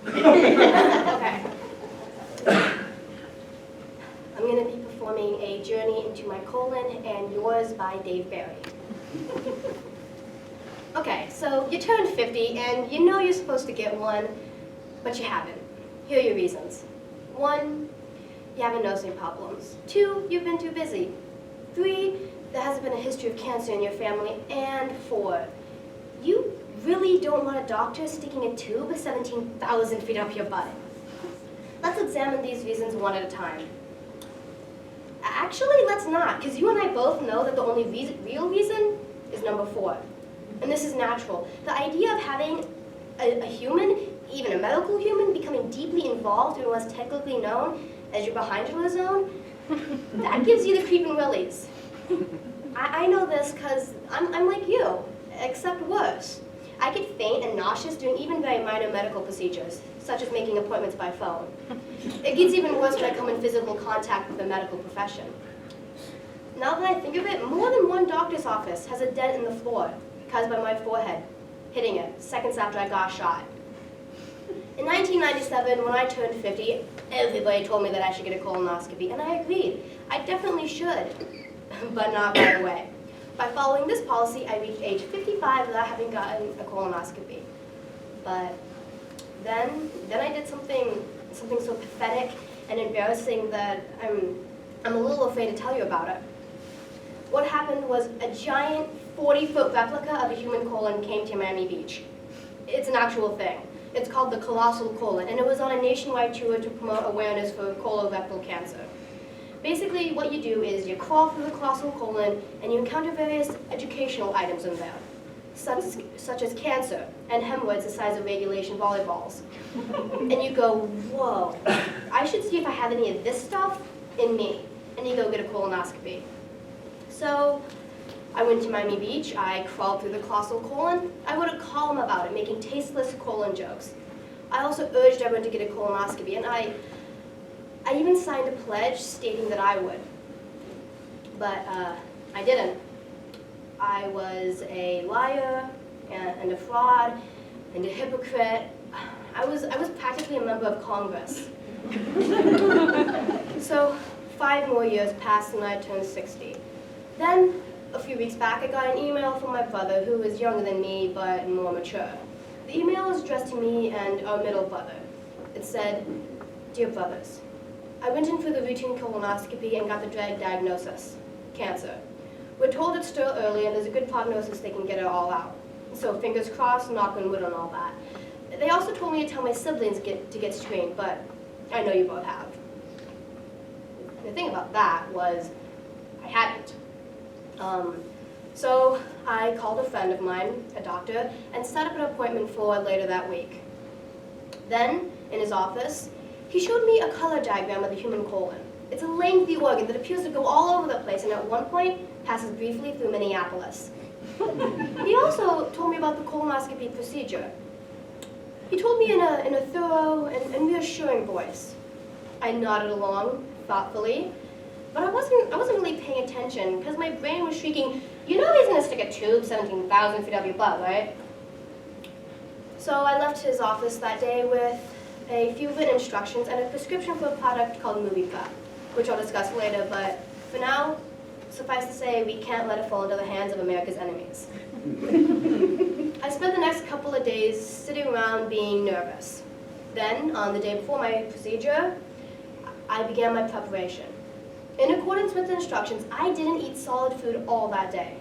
Okay. I'm going to be performing A Journey into My Colon and Yours by Dave Barry. Okay, so you turned 50 and you know you're supposed to get one, but you haven't. Here are your reasons. 1, you haven't noticed any problems. 2, you've been too busy. 3, there hasn't been a history of cancer in your family. And 4, you really don't want a doctor sticking a tube 17,000 feet up your butt. Let's examine these reasons one at a time. Actually, let's not, because you and I both know that the only real reason is number 4. And this is natural. The idea of having a human, even a medical human, becoming deeply involved in what's technically known as your behind-the zone, that gives you the creeping willies. I know this because I'm like you, except worse. I get faint and nauseous doing even very minor medical procedures, such as making appointments by phone. It gets even worse when I come in physical contact with the medical profession. Now that I think of it, more than one doctor's office has a dent in the floor caused by my forehead hitting it seconds after I got shot. In 1997, when I turned 50, everybody told me that I should get a colonoscopy, and I agreed. I definitely should, but not right away. By following this policy, I reached age 55 without having gotten a colonoscopy. But then I did something so pathetic and embarrassing that I'm a little afraid to tell you about it. What happened was a giant 40-foot replica of a human colon came to Miami Beach. It's an actual thing. It's called the colossal colon, and it was on a nationwide tour to promote awareness for colorectal cancer. Basically, what you do is you crawl through the colossal colon and you encounter various educational items in there, such as cancer and hemorrhoids the size of regulation volleyballs. And you go, whoa, I should see if I have any of this stuff in me. And you go get a colonoscopy. So I went to Miami Beach, I crawled through the colossal colon, I wrote a column about it, making tasteless colon jokes. I also urged everyone to get a colonoscopy, and I even signed a pledge stating that I would. But I didn't. I was a liar, and a fraud, and a hypocrite. I was practically a member of Congress. So 5 more years passed and I turned 60. Then, a few weeks back, I got an email from my brother, who is younger than me, but more mature. The email was addressed to me and our middle brother. It said, "Dear brothers, I went in for the routine colonoscopy and got the dreaded diagnosis, cancer. We're told it's still early and there's a good prognosis they can get it all out. So fingers crossed, knock on wood and all that. They also told me to tell my siblings to get screened, but I know you both have." The thing about that was, I hadn't. So I called a friend of mine, a doctor, and set up an appointment for later that week. Then, in his office, he showed me a color diagram of the human colon. It's a lengthy organ that appears to go all over the place and at one point passes briefly through Minneapolis. He also told me about the colonoscopy procedure. He told me in a thorough and reassuring voice. I nodded along thoughtfully, but I wasn't really paying attention because my brain was shrieking, "You know he's gonna stick a tube 17,000 feet up your butt, right?" So I left his office that day with a few written instructions and a prescription for a product called Movie Prep, which I'll discuss later, but for now, suffice to say, we can't let it fall into the hands of America's enemies. I spent the next couple of days sitting around being nervous. Then, on the day before my procedure, I began my preparation. In accordance with the instructions, I didn't eat solid food all that day.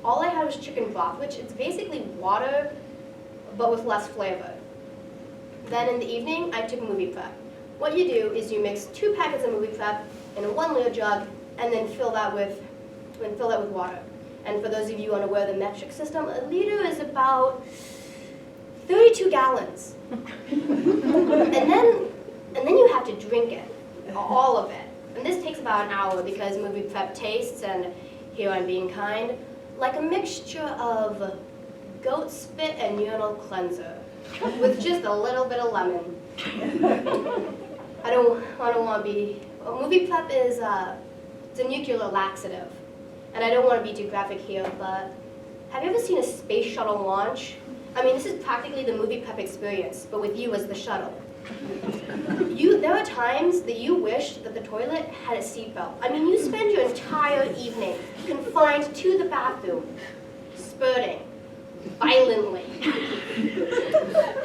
All I had was chicken broth, which is basically water, but with less flavor. Then in the evening, I took Movie Prep. What you do is you mix 2 packets of Movie Prep in a 1-liter jug, and then fill that with water. And for those of you unaware of the metric system, a liter is about 32 gallons. and then you have to drink it, all of it. And this takes about an hour because Movie Prep tastes, and here I'm being kind, like a mixture of goat spit and urinal cleanser with just a little bit of lemon. I don't want to be. Movie Prep is it's a nuclear laxative, and I don't want to be too graphic here, but have you ever seen a space shuttle launch? I mean, this is practically the movie prep experience, but with you as the shuttle. There are times that you wish that the toilet had a seatbelt. I mean, you spend your entire evening confined to the bathroom, spurting violently.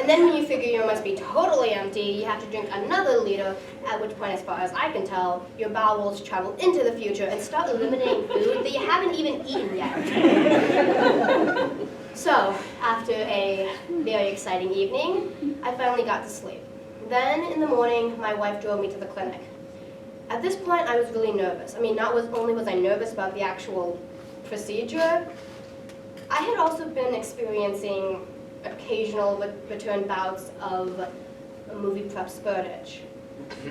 And then when you figure you must be totally empty, you have to drink another liter, at which point, as far as I can tell, your bowels travel into the future and start eliminating food that you haven't even eaten yet. So, after a very exciting evening, I finally got to sleep. Then, in the morning, my wife drove me to the clinic. At this point, I was really nervous. I mean, not only was I nervous about the actual procedure, I had also been experiencing occasional return bouts of movie prep spurtage.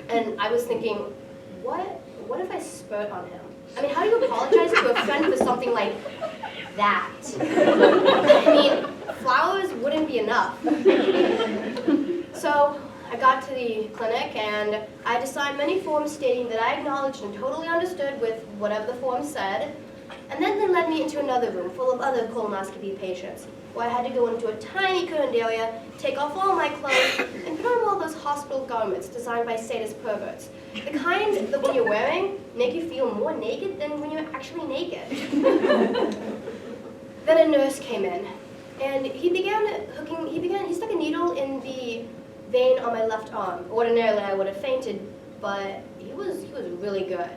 And I was thinking, what if I spurt on him? I mean, how do you apologize to a friend for something like that? I mean, flowers wouldn't be enough. So I got to the clinic and I had to sign many forms stating that I acknowledged and totally understood with whatever the form said. And then they led me into another room full of other colonoscopy patients, where I had to go into a tiny curtained area, take off all my clothes, and put on all those hospital garments designed by sadist perverts. The kind that when you're wearing make you feel more naked than when you're actually naked. Then a nurse came in, and he stuck a needle in the vein on my left arm. Ordinarily I would have fainted, but he was really good.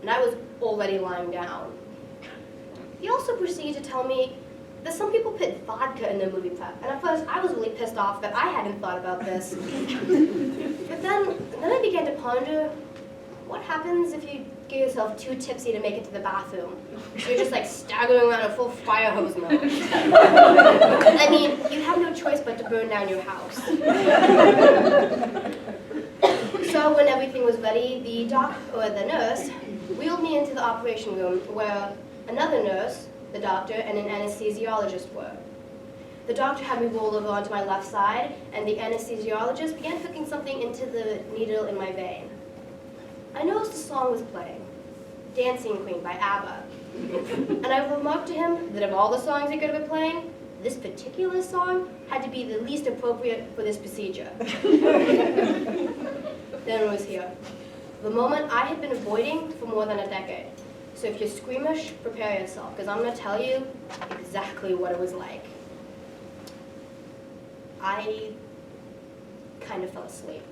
And I was already lying down. He also proceeded to tell me that some people put vodka in their movie prep. And at first I was really pissed off that I hadn't thought about this. But then I began to ponder, what happens if you get yourself too tipsy to make it to the bathroom? So you're just like staggering around in full fire hose mode. I mean, you have no choice but to burn down your house. So when everything was ready, the nurse wheeled me into the operation room where another nurse, the doctor, and an anesthesiologist were. The doctor had me roll over onto my left side, and the anesthesiologist began hooking something into the needle in my vein. I noticed a song was playing, Dancing Queen by ABBA. And I remarked to him that of all the songs he could have been playing, this particular song had to be the least appropriate for this procedure. Then it was here. The moment I had been avoiding for more than a decade. So if you're squeamish, prepare yourself, because I'm going to tell you exactly what it was like. I kind of fell asleep.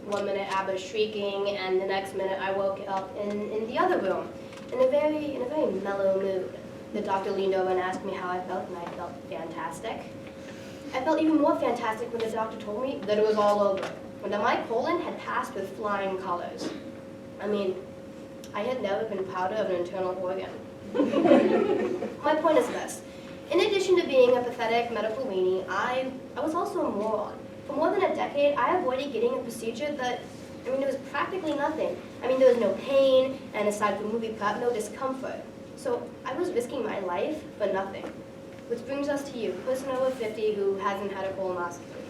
1 minute ABBA shrieking, and the next minute I woke up in the other room, in a very mellow mood. The doctor leaned over and asked me how I felt, and I felt fantastic. I felt even more fantastic when the doctor told me that it was all over, and that my colon had passed with flying colors. I mean, I had never been prouder of an internal organ. My point is this. In addition to being a pathetic medical weenie, I was also a moron. For more than a decade, I avoided getting a procedure that, there was practically nothing. There was no pain, and aside from movie prep, no discomfort. So I was risking my life for nothing. Which brings us to you, person over 50 who hasn't had a colonoscopy.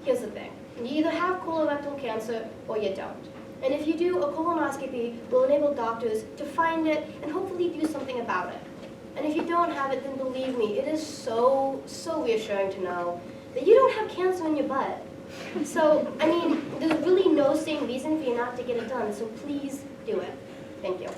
Here's the thing. You either have colorectal cancer or you don't. And if you do, a colonoscopy will enable doctors to find it and hopefully do something about it. And if you don't have it, then believe me, it is so reassuring to know that you don't have cancer in your butt. So, there's really no sane reason for you not to get it done, so please do it. Thank you.